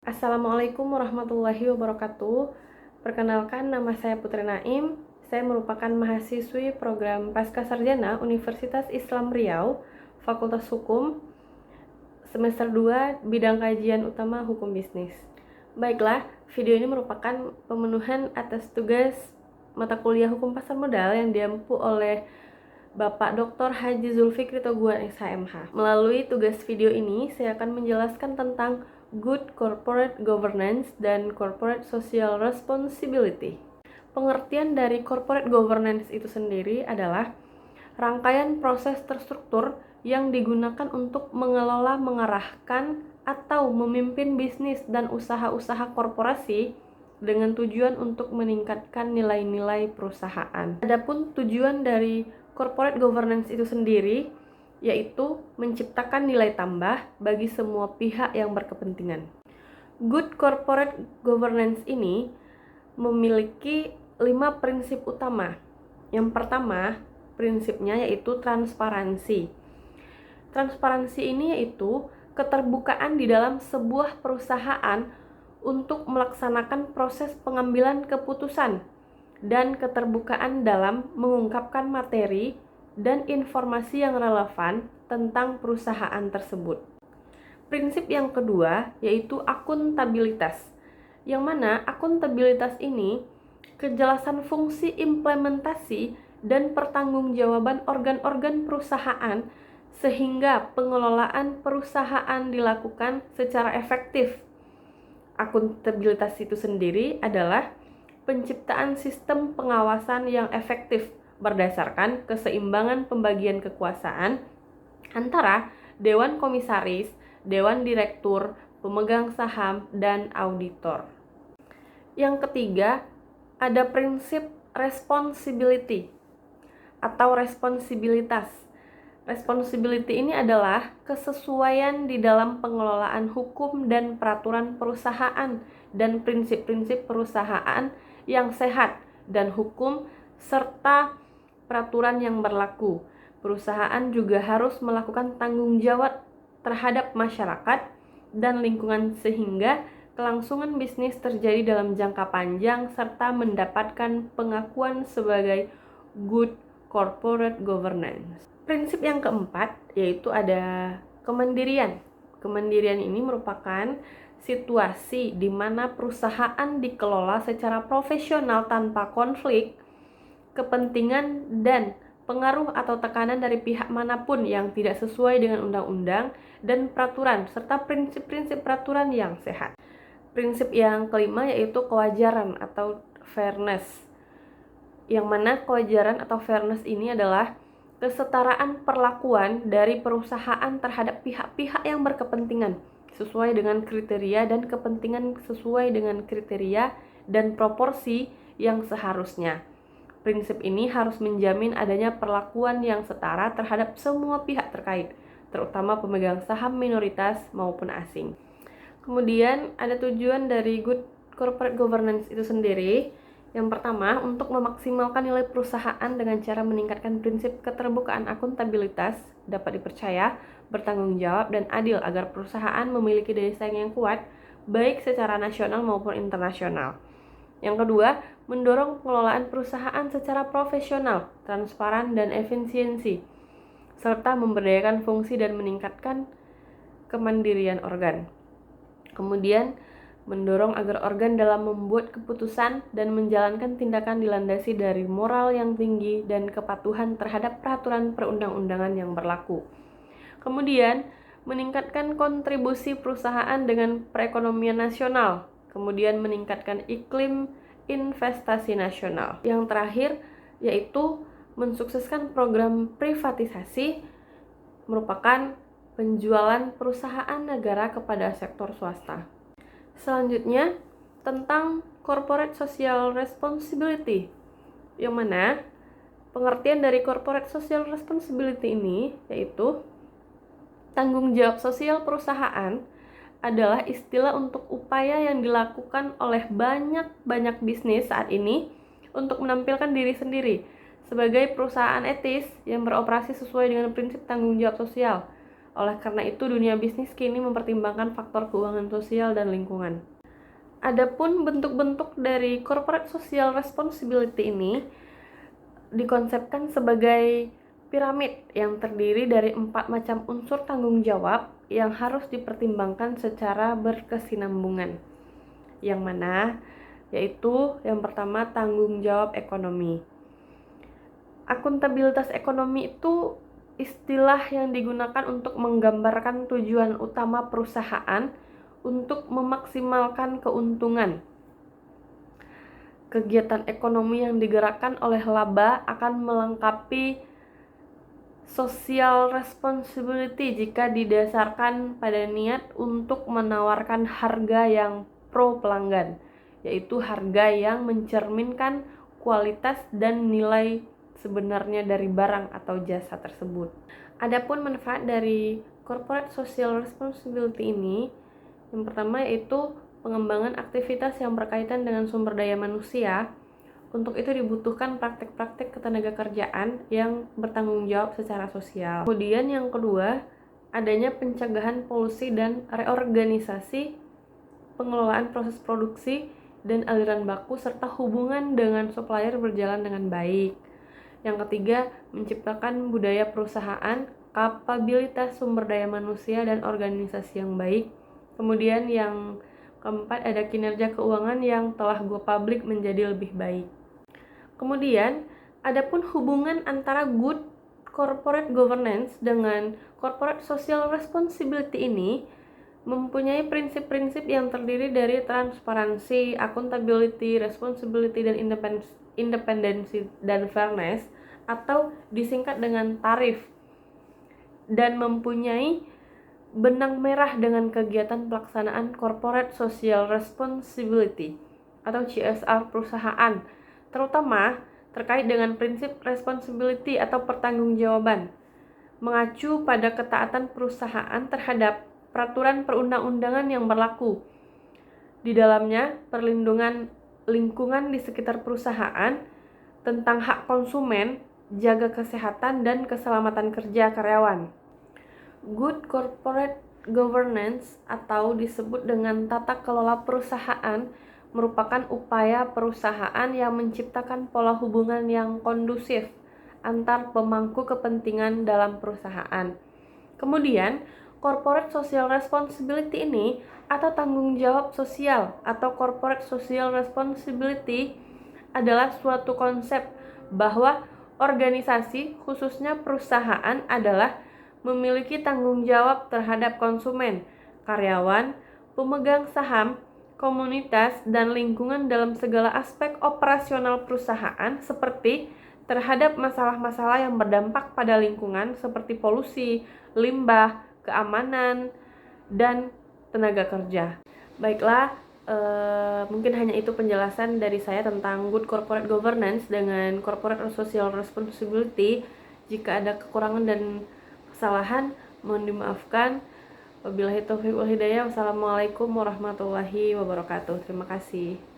Assalamualaikum warahmatullahi wabarakatuh. Perkenalkan, nama saya Putri Naim. Saya merupakan mahasiswi program Pascasarjana Universitas Islam Riau, Fakultas Hukum, semester 2, bidang kajian utama Hukum Bisnis. Baiklah, video ini merupakan pemenuhan atas tugas mata kuliah Hukum Pasar Modal yang diampu oleh Bapak Dr. Haji Zulfikri Toguan SHMH. Melalui tugas video ini, saya akan menjelaskan tentang Good Corporate Governance dan Corporate Social Responsibility. Pengertian dari corporate governance itu sendiri adalah rangkaian proses terstruktur yang digunakan untuk mengelola, mengarahkan, atau memimpin bisnis dan usaha-usaha korporasi dengan tujuan untuk meningkatkan nilai-nilai perusahaan. Adapun tujuan dari corporate governance itu sendiri yaitu menciptakan nilai tambah bagi semua pihak yang berkepentingan. Good corporate governance ini memiliki 5 prinsip utama. Yang pertama, prinsipnya yaitu transparansi. Transparansi ini yaitu keterbukaan di dalam sebuah perusahaan untuk melaksanakan proses pengambilan keputusan dan keterbukaan dalam mengungkapkan materi dan informasi yang relevan tentang perusahaan tersebut. Prinsip yang kedua yaitu akuntabilitas, yang mana akuntabilitas ini kejelasan fungsi implementasi dan pertanggungjawaban organ-organ perusahaan sehingga pengelolaan perusahaan dilakukan secara efektif. Akuntabilitas itu sendiri adalah penciptaan sistem pengawasan yang efektif berdasarkan keseimbangan pembagian kekuasaan antara Dewan Komisaris, Dewan Direktur, pemegang saham, dan auditor. Yang ketiga, ada prinsip responsibility atau responsibilitas. Responsibility ini adalah kesesuaian di dalam pengelolaan hukum dan peraturan perusahaan dan prinsip-prinsip perusahaan yang sehat dan hukum serta peraturan yang berlaku. Perusahaan juga harus melakukan tanggung jawab terhadap masyarakat dan lingkungan sehingga kelangsungan bisnis terjadi dalam jangka panjang serta mendapatkan pengakuan sebagai good corporate governance. Prinsip yang keempat yaitu ada kemandirian. Kemandirian ini merupakan situasi di mana perusahaan dikelola secara profesional tanpa konflik kepentingan dan pengaruh atau tekanan dari pihak manapun yang tidak sesuai dengan undang-undang dan peraturan serta prinsip-prinsip peraturan yang sehat. Prinsip yang kelima yaitu kewajaran atau fairness, yang mana kewajaran atau fairness ini adalah kesetaraan perlakuan dari perusahaan terhadap pihak-pihak yang berkepentingan sesuai dengan kriteria dan kepentingan sesuai dengan kriteria dan proporsi yang seharusnya. Prinsip ini harus menjamin adanya perlakuan yang setara terhadap semua pihak terkait, terutama pemegang saham minoritas maupun asing. Kemudian ada tujuan dari good corporate governance itu sendiri. Yang pertama, untuk memaksimalkan nilai perusahaan dengan cara meningkatkan prinsip keterbukaan akuntabilitas, dapat dipercaya, bertanggung jawab, dan adil agar perusahaan memiliki daya saing yang kuat, baik secara nasional maupun internasional. Yang kedua, mendorong pengelolaan perusahaan secara profesional, transparan, dan efisiensi, serta memberdayakan fungsi dan meningkatkan kemandirian organ. Kemudian, mendorong agar organ dalam membuat keputusan dan menjalankan tindakan dilandasi dari moral yang tinggi dan kepatuhan terhadap peraturan perundang-undangan yang berlaku. Kemudian, meningkatkan kontribusi perusahaan dengan perekonomian nasional, kemudian meningkatkan iklim investasi nasional. Yang terakhir yaitu mensukseskan program privatisasi, merupakan penjualan perusahaan negara kepada sektor swasta. Selanjutnya tentang corporate social responsibility, yang mana pengertian dari corporate social responsibility ini yaitu tanggung jawab sosial perusahaan adalah istilah untuk upaya yang dilakukan oleh banyak bisnis saat ini untuk menampilkan diri sendiri sebagai perusahaan etis yang beroperasi sesuai dengan prinsip tanggung jawab sosial, Oleh karena itu, dunia bisnis kini mempertimbangkan faktor keuangan sosial dan lingkungan. Adapun bentuk-bentuk dari corporate social responsibility ini dikonsepkan sebagai piramid yang terdiri dari 4 macam unsur tanggung jawab yang harus dipertimbangkan secara berkesinambungan. Yang mana? Yaitu yang pertama, tanggung jawab ekonomi. Akuntabilitas ekonomi itu istilah yang digunakan untuk menggambarkan tujuan utama perusahaan untuk memaksimalkan keuntungan. Kegiatan ekonomi yang digerakkan oleh laba akan melengkapi social responsibility jika didasarkan pada niat untuk menawarkan harga yang pro pelanggan, yaitu harga yang mencerminkan kualitas dan nilai sebenarnya dari barang atau jasa tersebut. Adapun manfaat dari corporate social responsibility ini, yang pertama yaitu pengembangan aktivitas yang berkaitan dengan sumber daya manusia. Untuk itu dibutuhkan praktek-praktek ketenagakerjaan yang bertanggung jawab secara sosial. Kemudian yang kedua, adanya pencegahan polusi dan reorganisasi pengelolaan proses produksi dan aliran baku serta hubungan dengan supplier berjalan dengan baik. Yang ketiga, menciptakan budaya perusahaan, kapabilitas sumber daya manusia dan organisasi yang baik. Kemudian yang keempat, ada kinerja keuangan yang telah go public menjadi lebih baik. Kemudian, adapun hubungan antara good corporate governance dengan corporate social responsibility ini mempunyai prinsip-prinsip yang terdiri dari transparansi, accountability, responsibility, dan independensi dan fairness, atau disingkat dengan tarif, dan mempunyai benang merah dengan kegiatan pelaksanaan corporate social responsibility atau CSR perusahaan, terutama terkait dengan prinsip responsibility atau pertanggungjawaban, mengacu pada ketaatan perusahaan terhadap peraturan perundang-undangan yang berlaku. Di dalamnya, perlindungan lingkungan di sekitar perusahaan, tentang hak konsumen, jaga kesehatan dan keselamatan kerja karyawan. Good corporate governance atau disebut dengan tata kelola perusahaan merupakan upaya perusahaan yang menciptakan pola hubungan yang kondusif antar pemangku kepentingan dalam perusahaan. Kemudian, corporate social responsibility ini atau tanggung jawab sosial atau corporate social responsibility adalah suatu konsep bahwa organisasi, khususnya perusahaan, adalah memiliki tanggung jawab terhadap konsumen, karyawan, pemegang saham, komunitas, dan lingkungan dalam segala aspek operasional perusahaan, seperti terhadap masalah-masalah yang berdampak pada lingkungan seperti polusi, limbah, keamanan, dan tenaga kerja. Baiklah, mungkin hanya itu penjelasan dari saya tentang good corporate governance dengan corporate social responsibility. Jika ada kekurangan dan kesalahan, mohon dimaafkan. Wabillahi taufiq wal hidayah. Wassalamualaikum warahmatullahi wabarakatuh. Terima kasih.